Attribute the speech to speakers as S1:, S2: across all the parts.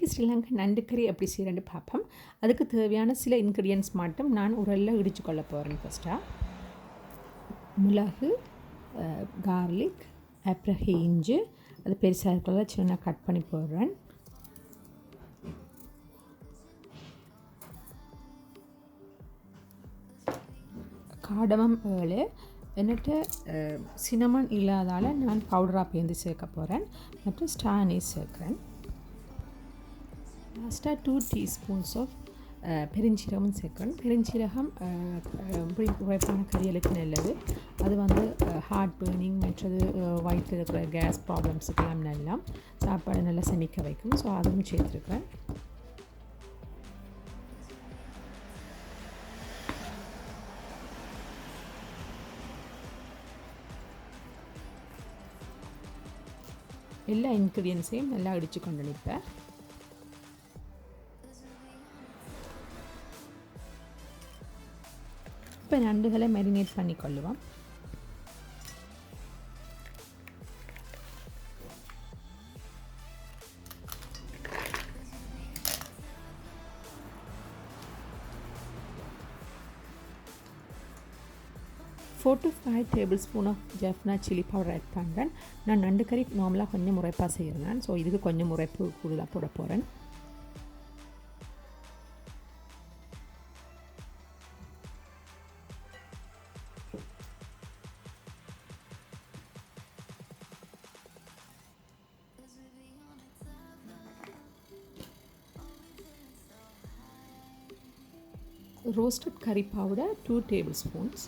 S1: இன்றைக்கு ஸ்ரீலங்கன் நண்டு கறி எப்படி செய்கிறேன்னு பார்ப்போம். அதுக்கு தேவையான சில இன்க்ரீடியன்ஸ் மட்டும் நான் உரலில் இடித்து கொள்ள போகிறேன். ஃபஸ்ட்டாக மிளகு, கார்லிக், அப்புறம் இஞ்சி, அது பெருசாக இருக்கிறத சின்ன கட் பண்ணி போடுறேன். காடமம் 7, என்னட்டு சினமன் இல்லாதால் நான் பவுடராக பேர்ந்து சேர்க்க போகிறேன். மற்றும் ஸ்டார் அனீஸ் சேர்க்குறேன். லாஸ்ட்டாக 2 டீஸ்பூன்ஸ் ஆஃப் பெருஞ்சீரகம் சேர்க்குறேன். பெருஞ்சீரகம் உழைப்பான கறிகளுக்கு நல்லது. அது வந்து ஹார்ட் பர்னிங் மற்றது வயிற்றில் இருக்கிற கேஸ் ப்ராப்ளம்ஸுக்கெல்லாம் நல்லா சாப்பாடு நல்லா செமிக்க வைக்கும். ஸோ அதுவும் சேர்த்துருக்கேன். எல்லா இன்க்ரீடியன்ஸையும் நல்லா அடித்து கொண்டு நிற்பேன். இப்போ நண்டுகளை மேரினேட் பண்ணி கொள்ளுவோம். Four to 5 tablespoon of affna chilli powder add பண்ணுறேன். நான் நண்டு கறி நார்மலாக கொஞ்சம் முறைப்பாக செய்கிறேன். ஸோ இதுக்கு கொஞ்சம் முறைப்பு கூடுதலாக போட போகிறேன். roasted curry powder 2 tablespoons.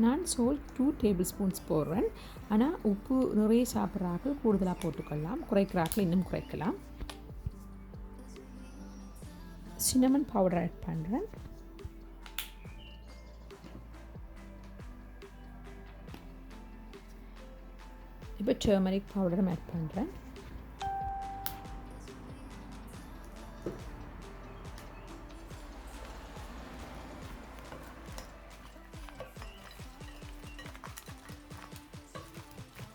S1: நான் salt 2 tablespoons போடுறேன். ஆனால் உப்பு நிறைய சாப்பிட்றாக்கள் கூடுதலாக போட்டுக்கொள்ளலாம், குறைக்கிறாக்கள் இன்னும் குறைக்கலாம். சின்னமன் பவுடர் ஆட் பண்ணுறேன். இப்போ டர்மரிக் பவுடரும் ஆட் பண்ணுறேன்.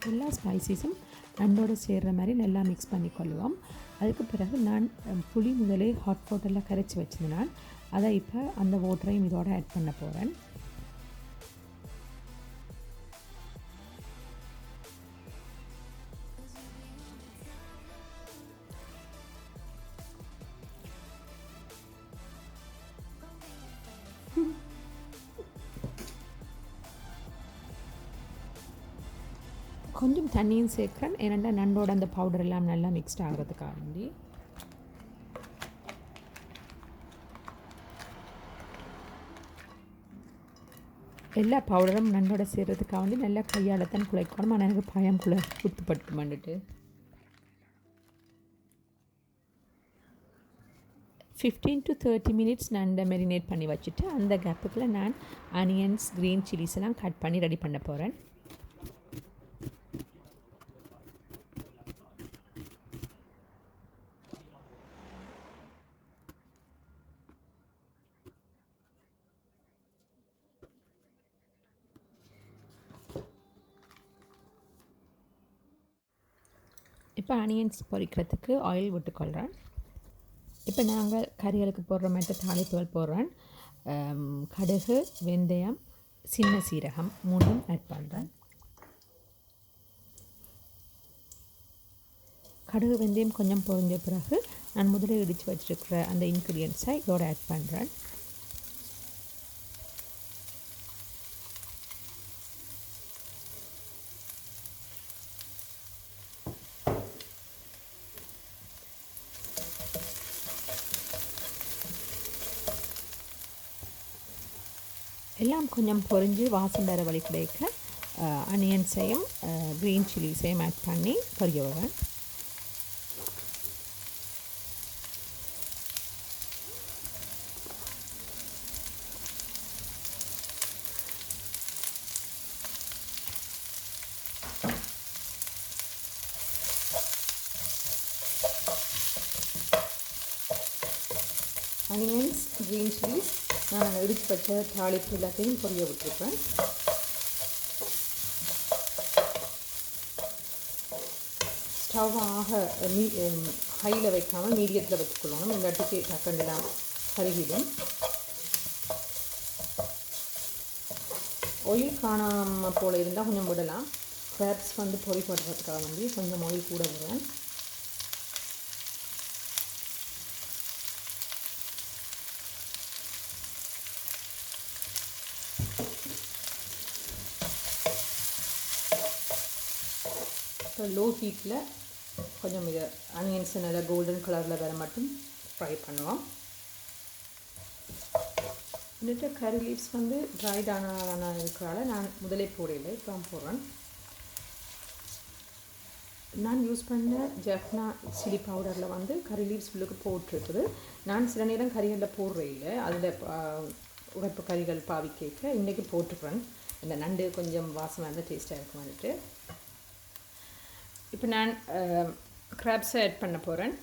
S1: எல்லா ஸ்பைசஸும் நண்டோடு சேர்கிற மாதிரி நல்லா மிக்ஸ் பண்ணி கொள்ளுவோம். அதுக்கு பிறகு நான் புளி முதலே ஹாட் வாட்டரில் கரைச்சி வச்சுருந்தேன். அதை இப்போ அந்த வாட்டரையும் இதோட ஆட் பண்ண போகிறேன். கொஞ்சம் தண்ணியும் சேர்க்குறேன், ஏன்னா நண்டோட அந்த பவுடர் எல்லாம் நல்லா மிக்ஸ்ட் ஆகிறதுக்காக வேண்டி. எல்லா பவுடரும் நண்டோட சேர்கிறதுக்காக வேண்டி நல்லா கையால் தான் குழைக்கணும். ஆனால் எனக்கு பயம் குத்துப்பட்டு வந்துட்டு 15 to 30 minutes நண்டை மேரினேட் பண்ணி வச்சுட்டு அந்த கேப்புக்குள்ளே நான் ஆனியன்ஸ், க்ரீன் சில்லிஸ் எல்லாம் கட் பண்ணி ரெடி பண்ண போகிறேன். இப்போ ஆனியன்ஸ் பொரிக்கிறதுக்கு ஆயில் விட்டுக்கொள்கிறேன். இப்போ நாங்கள் கறிகளுக்கு போடுற மாதிரி தாளிப்புகள் போடுறேன். கடுகு, வெந்தயம், சின்ன சீரகம் 3 ஆட் பண்ணுறேன். கடுகு வெந்தயம் கொஞ்சம் பொரிஞ்ச பிறகு நான் முதலில் இடித்து வச்சுருக்கிற அந்த இன்க்ரீடியன்ஸை இதோட ஆட் பண்ணுறேன். எல்லாம் கொஞ்சம் பொரிஞ்சு வாசம் வர வழி கிடைக்க ஆனியன்ஸையும் க்ரீன் சில்லிஸையும் ஆட் பண்ணி பொரிய விடுவேன். onions, green chilies நான் இடித்து வச்ச தாளிப்பு எல்லாத்தையும் பொரிய விட்டுருப்பேன். ஸ்டவ் ஹையில் வைக்காமல் மீடியத்தில் வச்சுக்கொள்ளணும். இந்த இடத்துக்கு டக்கண்டெல்லாம் கருகிடும். ஆயில் காணாமல் போல் இருந்தால் கொஞ்சம் விடலாம். கிராப்ஸ் வந்து பொறி போடுறதுக்காக வந்து கொஞ்சம் ஆயில் கூட விடுவேன். இப்போ லோ ஹீட்டில் கொஞ்சம் இதை ஆனியன்ஸ் நல்லா கோல்டன் கலரில் வர மட்டும் ஃப்ரை பண்ணுவோம். வந்துட்டு கறி லீவ்ஸ் வந்து ட்ரைடான இருக்கிறதால நான் முதலே போடலை, இப்போ போடுறேன். நான் யூஸ் பண்ண ஜஃப்னா சில்லி பவுடரில் வந்து கறி லீவ்ஸ் உள்ளுக்கு போட்டிருக்குது. நான் சில நேரம் கறிகளில் போடுறே இல்லை, அதில் உரைப்பு கறிகள் பாவிக்க இன்றைக்கி போட்டுக்கிறேன். இந்த நண்டு கொஞ்சம் வாசமாக இருந்தால் டேஸ்ட்டாக இருக்கும். வந்துட்டு இப்போ நான் கிராப்ஸை ஆட் பண்ண போகிறேன்.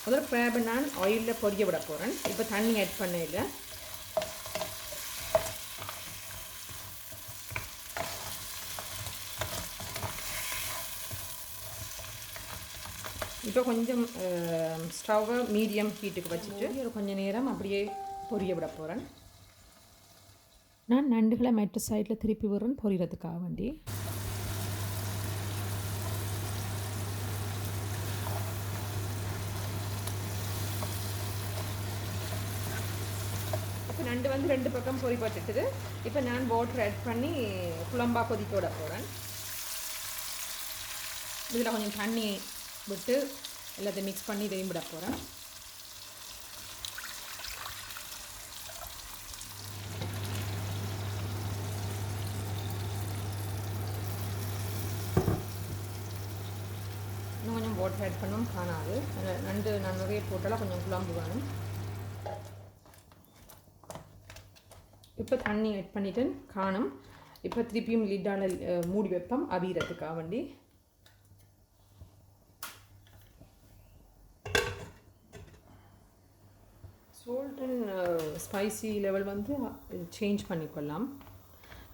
S1: முதல்ல கிராபை நான் ஆயிலில் பொரிய விட போகிறேன். இப்போ தண்ணி ஆட் பண்ண இல்லை. இப்போ கொஞ்சம் ஸ்டவ்வை மீடியம் ஹீட்டுக்கு வச்சுட்டு கொஞ்சம் நேரம் அப்படியே பொரிய விட போகிறேன். நான் நண்டுகளை மற்ற சைடில் திருப்பி விடுறேன் பொரியறதுக்காக வேண்டி. இப்போ நண்டு வந்து 2 பக்கம் பொறி போட்டுட்டுது. இப்போ நான் வாட்டர் ஆட் பண்ணி குழம்பா கொதிக்க விட போகிறேன். இதில் கொஞ்சம் தண்ணி விட்டு எல்லாத்தையும் மிக்ஸ் பண்ணி இதையும் விட போகிறேன். இன்னும் கொஞ்சம் வாட்டர் ஆட் பண்ணவும் காணாது. நண்டு நான் நிறைய போட்டாலும் கொஞ்சம் குழம்பு வேணும். இப்போ தண்ணி ஆட் பண்ணிவிட்டு காணும். இப்போ திருப்பியும் லிட்டான மூடி வைப்போம் அவியறதுக்காக வேண்டி. சால்ட் அண்ட் ஸ்பைசி லெவல் வந்து சேஞ்ச் பண்ணிக்கொள்ளலாம்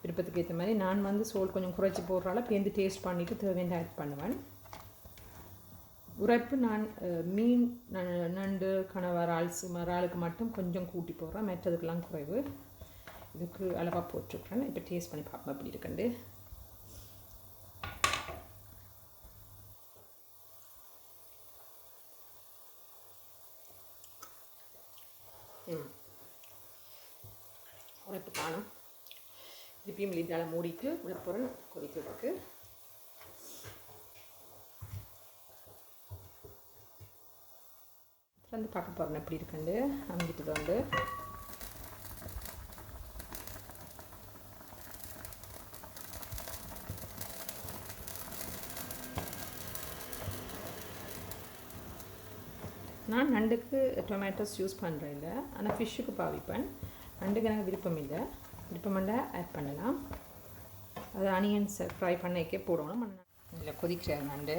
S1: விருப்பத்துக்கு ஏற்ற மாதிரி. நான் வந்து சால்ட் கொஞ்சம் குறைச்சி போடுறால பேருந்து டேஸ்ட் பண்ணிவிட்டு தேவையான ஆட் பண்ணுவேன். உரைப்பு நான் மீன் நண்டு கணவர் இறாலுக்கு மட்டும் கொஞ்சம் கூட்டி போடுறேன், மற்றதுக்கெல்லாம் குறைவு. இதுக்கு அளவாக போட்டுருக்கேன். இப்போ டேஸ்ட் பண்ணி பார்ப்போம் எப்படி இருக்குண்டு. உரைப்பு காணும். திருப்பியும் லிட்டால் மூடிட்டு விடப்போகிறேன் கொதிக்கிறதுக்கு. வந்து பார்க்க போகிறேன் எப்படி இருக்குண்டு. அமைக்கிட்டு வந்து நான் நண்டுக்கு டொமேட்டோஸ் யூஸ் பண்ணுறேன் இல்லை, ஆனால் ஃபிஷ்ஷுக்கு பாவிப்பேன். நண்டுக்கு எனக்கு விருப்பம் இல்லை. விருப்பமெண்டா ஆட் பண்ணலாம். அது ஆனியன்ஸை ஃப்ரை பண்ணிக்கே போடணும். இதில் கொதிக்கிற நண்டு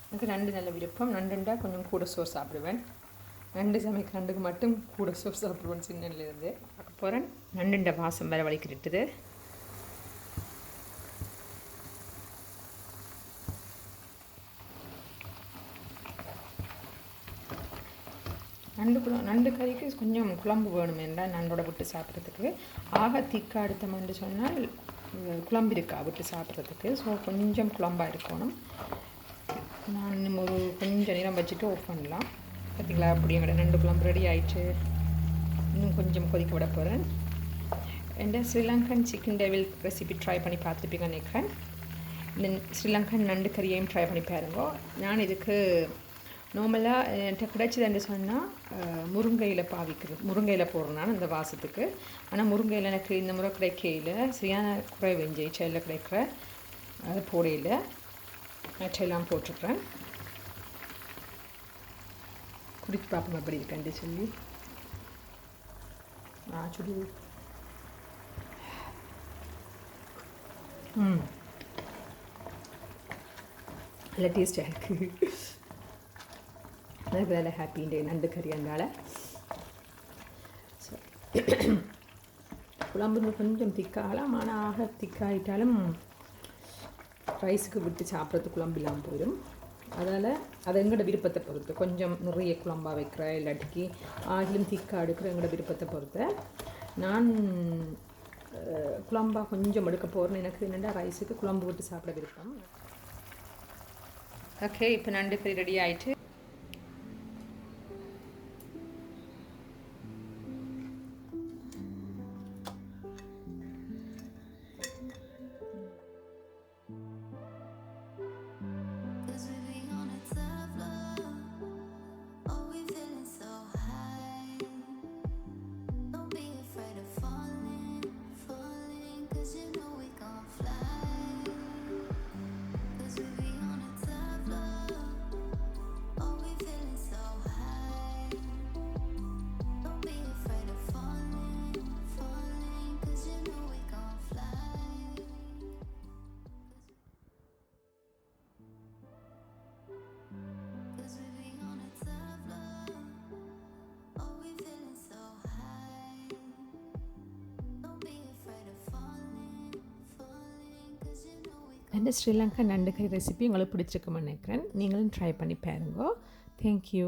S1: எனக்கு நண்டு நல்ல விருப்பம். நண்டுண்டா கொஞ்சம் கூட சோறு சாப்பிடுவேன். நண்டு சமைக்க நண்டுக்கு மட்டும் கூட சோறு சாப்பிடுவேன் சின்னலேருந்து. பார்க்க போகிறேன். நண்டுண்ட வாசம் வேறு வலிக்கிட்டுது. நண்டு கறிக்கு கொஞ்சம் குழம்பு வேணும் என்றால் நண்டோட விட்டு சாப்பிட்றதுக்கு. ஆக திக்காக எடுத்தோம்னு சொன்னால் குழம்பு இருக்கா விட்டு சாப்பிட்றதுக்கு. ஸோ கொஞ்சம் குழம்பாக இருக்கணும். நான் ஒரு கொஞ்சம் நேரம் வச்சுட்டு ஆஃப் பண்ணலாம். பார்த்திங்களா அப்படி எங்களோட நண்டு குழம்பு ரெடி ஆயிடுச்சு. இன்னும் கொஞ்சம் கொதிக்க விட போகிறேன். இந்த Sri Lankan chicken devil recipe try பண்ணி பார்த்துருப்பீங்கன்னு நினைக்கிறேன். இந்த ஸ்ரீலங்கன் நண்டு கறியையும் ட்ரை பண்ணி பாருங்க. நான் இதுக்கு நார்மலாக என்கிட்ட கிடைச்சதுன்னு சொன்னால் முருங்கையில் முருங்கையில் போடுறேன் அந்த வாசத்துக்கு. ஆனால் முருங்கையில் எனக்கு இந்த முறை கிடைக்கையில் சரியான குறை வெஞ்சை செல்ல கிடைக்கிற அது போடையில் மற்றெல்லாம் போட்டுருக்குறேன். குடிச்சு பார்ப்போம் எப்படி இருக்கேன்ட்டு சொல்லி. சுடி நல்ல டேஸ்ட்டாக இருக்குது. எனக்கு நல்ல ஹாப்பி இந்த நண்டு கறி அண்டால். ஸோ குழம்பு கொஞ்சம் திக்காகலாம், ஆனால் ஆக திக்காகிட்டாலும் ரைஸுக்கு விட்டு சாப்பிட்றது குழம்பு இல்லாமல் போயிடும். அதால் அது எங்களோட விருப்பத்தை பொறுத்து, கொஞ்சம் நிறைய குழம்பாக வைக்கிற இல்லாட்டிக்கு ஆகிலும் திக்காக எடுக்கிற எங்களோட விருப்பத்தை பொறுத்து. நான் குழம்பாக கொஞ்சம் எடுக்க போகிறேன்னு, எனக்கு என்னென்னா ரைஸுக்கு குழம்பு விட்டு சாப்பிட விருப்பம். ஓகே, இப்போ நண்டு கறி ரெடி ஆகிட்டு இந்த ஸ்ரீலங்கா நண்டு கறி ரெசிபி உங்களுக்கு பிடிச்சிருக்குன்னு நினைக்கிறேன். நீங்களும் ட்ரை பண்ணி பாருங்க. தேங்க்யூ.